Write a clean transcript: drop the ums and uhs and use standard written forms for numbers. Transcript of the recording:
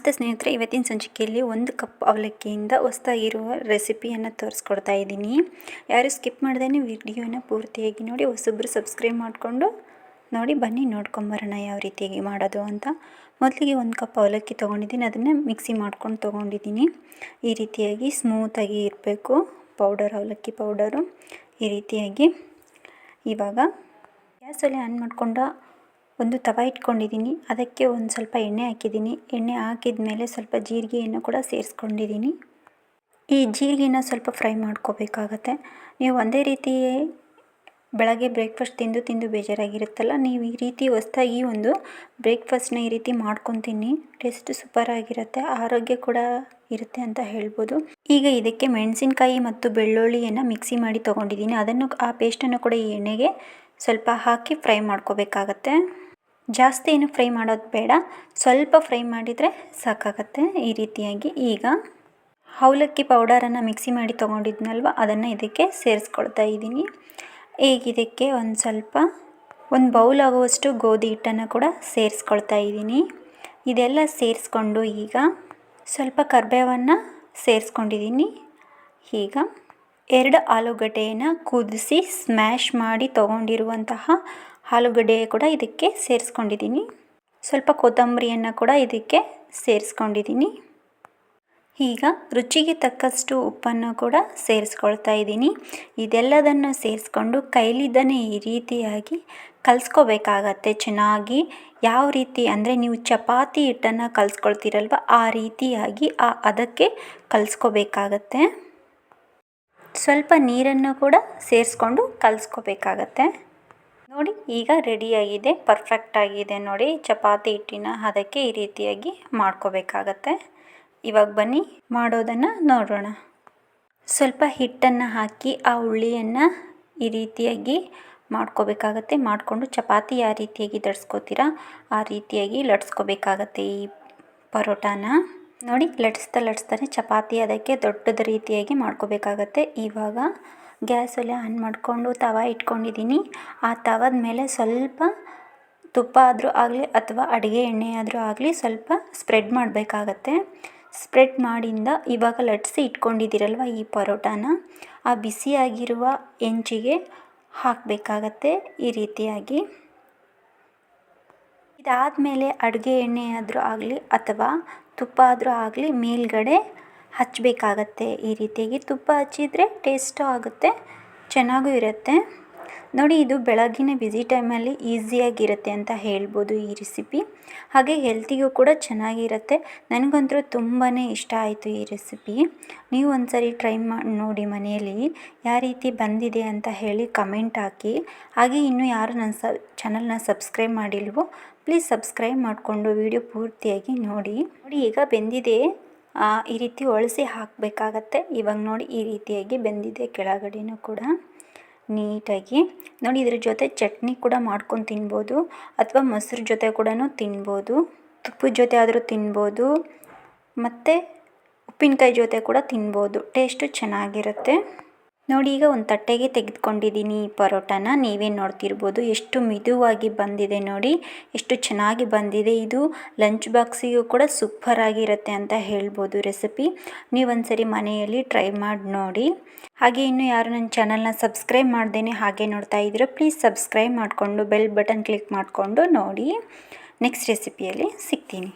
ನಮಸ್ತೆ ಸ್ನೇಹಿತರೆ, ಇವತ್ತಿನ ಸಂಚಿಕೆಯಲ್ಲಿ 1 ಕಪ್ ಅವಲಕ್ಕಿಯಿಂದ ಹೊಸದಾಗಿರುವ ರೆಸಿಪಿಯನ್ನು ತೋರಿಸ್ಕೊಡ್ತಾ ಇದ್ದೀನಿ. ಯಾರು ಸ್ಕಿಪ್ ಮಾಡ್ದೇ ವಿಡಿಯೋನ ಪೂರ್ತಿಯಾಗಿ ನೋಡಿ, ಹೊಸೊಬ್ಬರು ಸಬ್ಸ್ಕ್ರೈಬ್ ಮಾಡಿಕೊಂಡು ನೋಡಿ. ಬನ್ನಿ ನೋಡ್ಕೊಂಬರೋಣ ಯಾವ ರೀತಿಯಾಗಿ ಮಾಡೋದು ಅಂತ. ಮೊದಲಿಗೆ 1 ಕಪ್ ಅವಲಕ್ಕಿ ತೊಗೊಂಡಿದ್ದೀನಿ, ಅದನ್ನು ಮಿಕ್ಸಿ ಮಾಡ್ಕೊಂಡು ತೊಗೊಂಡಿದ್ದೀನಿ. ಈ ರೀತಿಯಾಗಿ ಸ್ಮೂತಾಗಿ ಇರಬೇಕು ಪೌಡರ್, ಅವಲಕ್ಕಿ ಪೌಡರು ಈ ರೀತಿಯಾಗಿ. ಇವಾಗ ಗ್ಯಾಸ್ ಒಲೆ ಆನ್ ಮಾಡಿಕೊಂಡು ಒಂದು ತವ ಇಟ್ಕೊಂಡಿದ್ದೀನಿ, ಅದಕ್ಕೆ ಒಂದು ಸ್ವಲ್ಪ ಎಣ್ಣೆ ಹಾಕಿದ್ದೀನಿ. ಎಣ್ಣೆ ಹಾಕಿದ ಮೇಲೆ ಸ್ವಲ್ಪ ಜೀರಿಗೆಯನ್ನು ಕೂಡ ಸೇರಿಸ್ಕೊಂಡಿದ್ದೀನಿ. ಈ ಜೀರಿಗೆನ ಸ್ವಲ್ಪ ಫ್ರೈ ಮಾಡ್ಕೋಬೇಕಾಗತ್ತೆ. ನೀವು ಒಂದೇ ರೀತಿ ಬೆಳಗ್ಗೆ ಬ್ರೇಕ್ಫಾಸ್ಟ್ ತಿಂದು ಬೇಜಾರಾಗಿರುತ್ತಲ್ಲ, ನೀವು ಈ ರೀತಿ ಹೊಸದಾಗಿ ಒಂದು ಬ್ರೇಕ್ಫಾಸ್ಟ್ನ ಈ ರೀತಿ ಮಾಡ್ಕೊತೀನಿ. ಟೇಸ್ಟ್ ಸೂಪರಾಗಿರುತ್ತೆ, ಆರೋಗ್ಯ ಕೂಡ ಇರುತ್ತೆ ಅಂತ ಹೇಳ್ಬೋದು. ಈಗ ಇದಕ್ಕೆ ಮೆಣಸಿನಕಾಯಿ ಮತ್ತು ಬೆಳ್ಳುಳ್ಳಿಯನ್ನು ಮಿಕ್ಸಿ ಮಾಡಿ ತೊಗೊಂಡಿದ್ದೀನಿ. ಆ ಪೇಸ್ಟನ್ನು ಕೂಡ ಈ ಎಣ್ಣೆಗೆ ಸ್ವಲ್ಪ ಹಾಕಿ ಫ್ರೈ ಮಾಡ್ಕೋಬೇಕಾಗತ್ತೆ. ಜಾಸ್ತಿ ಏನು ಫ್ರೈ ಮಾಡೋದು ಬೇಡ, ಸ್ವಲ್ಪ ಫ್ರೈ ಮಾಡಿದರೆ ಸಾಕಾಗತ್ತೆ. ಈ ರೀತಿಯಾಗಿ ಈಗ ಅವಲಕ್ಕಿ ಪೌಡರನ್ನು ಮಿಕ್ಸಿ ಮಾಡಿ ತೊಗೊಂಡಿದ್ನಲ್ವ, ಅದನ್ನು ಇದಕ್ಕೆ ಸೇರಿಸ್ಕೊಳ್ತಾ ಇದ್ದೀನಿ. ಈಗ ಇದಕ್ಕೆ ಒಂದು ಬೌಲ್ ಆಗುವಷ್ಟು ಗೋಧಿ ಹಿಟ್ಟನ್ನು ಕೂಡ ಸೇರಿಸ್ಕೊಳ್ತಾ ಇದ್ದೀನಿ. ಇದೆಲ್ಲ ಸೇರಿಸ್ಕೊಂಡು ಈಗ ಸ್ವಲ್ಪ ಕರಿಬೇವನ್ನು ಸೇರಿಸ್ಕೊಂಡಿದ್ದೀನಿ. ಈಗ 2 ಆಲೂಗಡ್ಡೆಯನ್ನು ಕುದಿಸಿ ಸ್ಮ್ಯಾಶ್ ಮಾಡಿ ತೊಗೊಂಡಿರುವಂತಹ ಆಲೂಗಡ್ಡೆ ಕೂಡ ಇದಕ್ಕೆ ಸೇರಿಸ್ಕೊಂಡಿದ್ದೀನಿ. ಸ್ವಲ್ಪ ಕೊತ್ತಂಬರಿಯನ್ನು ಕೂಡ ಇದಕ್ಕೆ ಸೇರಿಸ್ಕೊಂಡಿದ್ದೀನಿ. ಈಗ ರುಚಿಗೆ ತಕ್ಕಷ್ಟು ಉಪ್ಪನ್ನು ಕೂಡ ಸೇರಿಸ್ಕೊಳ್ತಾ ಇದ್ದೀನಿ. ಇದೆಲ್ಲದನ್ನು ಸೇರಿಸ್ಕೊಂಡು ಕೈಲಿದ್ದನೇ ಈ ರೀತಿಯಾಗಿ ಕಲಿಸ್ಕೋಬೇಕಾಗತ್ತೆ ಚೆನ್ನಾಗಿ. ಯಾವ ರೀತಿ ಅಂದರೆ, ನೀವು ಚಪಾತಿ ಹಿಟ್ಟನ್ನು ಕಲಿಸ್ಕೊಳ್ತೀರಲ್ವ, ಆ ರೀತಿಯಾಗಿ ಅದಕ್ಕೆ ಕಲಿಸ್ಕೋಬೇಕಾಗತ್ತೆ. ಸ್ವಲ್ಪ ನೀರನ್ನು ಕೂಡ ಸೇರಿಸ್ಕೊಂಡು ಕಲಿಸ್ಕೋಬೇಕಾಗತ್ತೆ. ನೋಡಿ, ಈಗ ರೆಡಿಯಾಗಿದೆ, ಪರ್ಫೆಕ್ಟಾಗಿದೆ ನೋಡಿ. ಚಪಾತಿ ಹಿಟ್ಟಿನ ಅದಕ್ಕೆ ಈ ರೀತಿಯಾಗಿ ಮಾಡ್ಕೋಬೇಕಾಗತ್ತೆ. ಇವಾಗ ಬನ್ನಿ ಮಾಡೋದನ್ನು ನೋಡೋಣ. ಸ್ವಲ್ಪ ಹಿಟ್ಟನ್ನು ಹಾಕಿ ಆ ಉಳ್ಳಿಯನ್ನು ಈ ರೀತಿಯಾಗಿ ಮಾಡ್ಕೋಬೇಕಾಗತ್ತೆ. ಮಾಡಿಕೊಂಡು ಚಪಾತಿ ಯಾವ ರೀತಿಯಾಗಿ ಲಟ್ಸ್ಕೋತೀರಾ ಆ ರೀತಿಯಾಗಿ ಲಟ್ಸ್ಕೋಬೇಕಾಗತ್ತೆ ಈ ಪರೋಟಾನ. ನೋಡಿ, ಲಟ್ಸ್ತಾನೆ ಚಪಾತಿ ಅದಕ್ಕೆ ದೊಡ್ಡದ ರೀತಿಯಾಗಿ ಮಾಡ್ಕೋಬೇಕಾಗತ್ತೆ. ಇವಾಗ ಗ್ಯಾಸ್ ಒಲೆ ಆನ್ ಮಾಡಿಕೊಂಡು ತವ ಇಟ್ಕೊಂಡಿದ್ದೀನಿ. ಆ ತವದ ಮೇಲೆ ಸ್ವಲ್ಪ ತುಪ್ಪ ಆದರೂ ಆಗಲಿ ಅಥವಾ ಅಡುಗೆ ಎಣ್ಣೆ ಆದರೂ ಆಗಲಿ ಸ್ವಲ್ಪ ಸ್ಪ್ರೆಡ್ ಮಾಡಬೇಕಾಗತ್ತೆ. ಸ್ಪ್ರೆಡ್ ಮಾಡಿಂದ ಇವಾಗ ಲಟ್ಸಿ ಇಟ್ಕೊಂಡಿದ್ದೀರಲ್ವ ಈ ಪರೋಟಾನ ಆ ಬಿಸಿಯಾಗಿರುವ ಹೆಂಚಿಗೆ ಹಾಕಬೇಕಾಗತ್ತೆ ಈ ರೀತಿಯಾಗಿ. ಇದಾದಮೇಲೆ ಅಡುಗೆ ಎಣ್ಣೆ ಆದರೂ ಆಗಲಿ ಅಥವಾ ತುಪ್ಪ ಆದರೂ ಆಗಲಿ ಮೇಲ್ಗಡೆ ಹಚ್ಚಬೇಕಾಗತ್ತೆ. ಈ ರೀತಿಯಾಗಿ ತುಪ್ಪ ಹಚ್ಚಿದರೆ ಟೇಸ್ಟು ಆಗುತ್ತೆ, ಚೆನ್ನಾಗೂ ಇರುತ್ತೆ. ನೋಡಿ, ಇದು ಬೆಳಗಿನ ಬಿಸಿ ಟೈಮಲ್ಲಿ ಈಸಿಯಾಗಿರುತ್ತೆ ಅಂತ ಹೇಳ್ಬೋದು ಈ ರೆಸಿಪಿ. ಹಾಗೆ ಹೆಲ್ತಿಗೂ ಕೂಡ ಚೆನ್ನಾಗಿರುತ್ತೆ. ನನಗಂತೂ ತುಂಬಾ ಇಷ್ಟ ಆಯಿತು ಈ ರೆಸಿಪಿ. ನೀವು ಒಂದ್ಸರಿ ಟ್ರೈ ಮಾಡಿ ನೋಡಿ ಮನೆಯಲ್ಲಿ. ಯಾವ ರೀತಿ ಬಂದಿದೆ ಅಂತ ಹೇಳಿ ಕಮೆಂಟ್ ಹಾಕಿ. ಹಾಗೆ ಇನ್ನೂ ಯಾರು ನನ್ನ ಚಾನಲ್ನ ಸಬ್ಸ್ಕ್ರೈಬ್ ಮಾಡಿಲ್ವೋ ಪ್ಲೀಸ್ ಸಬ್ಸ್ಕ್ರೈಬ್ ಮಾಡಿಕೊಂಡು ವಿಡಿಯೋ ಪೂರ್ತಿಯಾಗಿ ನೋಡಿ. ಈಗ ಬೆಂದಿದೆ. ಈ ರೀತಿ ಒಳಸಿ ಹಾಕಬೇಕಾಗತ್ತೆ. ಇವಾಗ ನೋಡಿ, ಈ ರೀತಿಯಾಗಿ ಬೆಂದಿದೆ ಕೆಳಗಡೆನೂ ಕೂಡ ನೀಟಾಗಿ. ನೋಡಿ, ಇದ್ರ ಜೊತೆ ಚಟ್ನಿ ಕೂಡ ಮಾಡ್ಕೊಂಡು ತಿನ್ಬೋದು ಅಥವಾ ಮೊಸರು ಜೊತೆ ಕೂಡ ತಿನ್ಬೋದು, ತುಪ್ಪದ ಜೊತೆ ಆದರೂ ತಿನ್ಬೋದು, ಮತ್ತು ಉಪ್ಪಿನಕಾಯಿ ಜೊತೆ ಕೂಡ ತಿನ್ಬೋದು. ಟೇಸ್ಟು ಚೆನ್ನಾಗಿರುತ್ತೆ. ನೋಡಿ, ಈಗ ಒಂದು ತಟ್ಟೆಗೆ ತೆಗೆದುಕೊಂಡಿದ್ದೀನಿ ಈ ಪರೋಟಾನ. ನೀವೇ ನೋಡ್ತಿರ್ಬೋದು ಎಷ್ಟು ಮಿದುವಾಗಿ ಬಂದಿದೆ ನೋಡಿ, ಎಷ್ಟು ಚೆನ್ನಾಗಿ ಬಂದಿದೆ. ಇದು ಲಂಚ್ ಬಾಕ್ಸಿಗೂ ಕೂಡ ಸೂಪರಾಗಿರುತ್ತೆ ಅಂತ ಹೇಳ್ಬೋದು ರೆಸಿಪಿ. ನೀವೊಂದ್ಸರಿ ಮನೆಯಲ್ಲಿ ಟ್ರೈ ಮಾಡಿ ನೋಡಿ. ಹಾಗೆ ಇನ್ನೂ ಯಾರು ನನ್ನ ಚಾನಲ್ನ ಸಬ್ಸ್ಕ್ರೈಬ್ ಮಾಡ್ದೇ ಹಾಗೆ ನೋಡ್ತಾ ಇದ್ದೀರೋ ಪ್ಲೀಸ್ ಸಬ್ಸ್ಕ್ರೈಬ್ ಮಾಡಿಕೊಂಡು ಬೆಲ್ ಬಟನ್ ಕ್ಲಿಕ್ ಮಾಡಿಕೊಂಡು ನೋಡಿ. ನೆಕ್ಸ್ಟ್ ರೆಸಿಪಿಯಲ್ಲಿ ಸಿಗ್ತೀನಿ.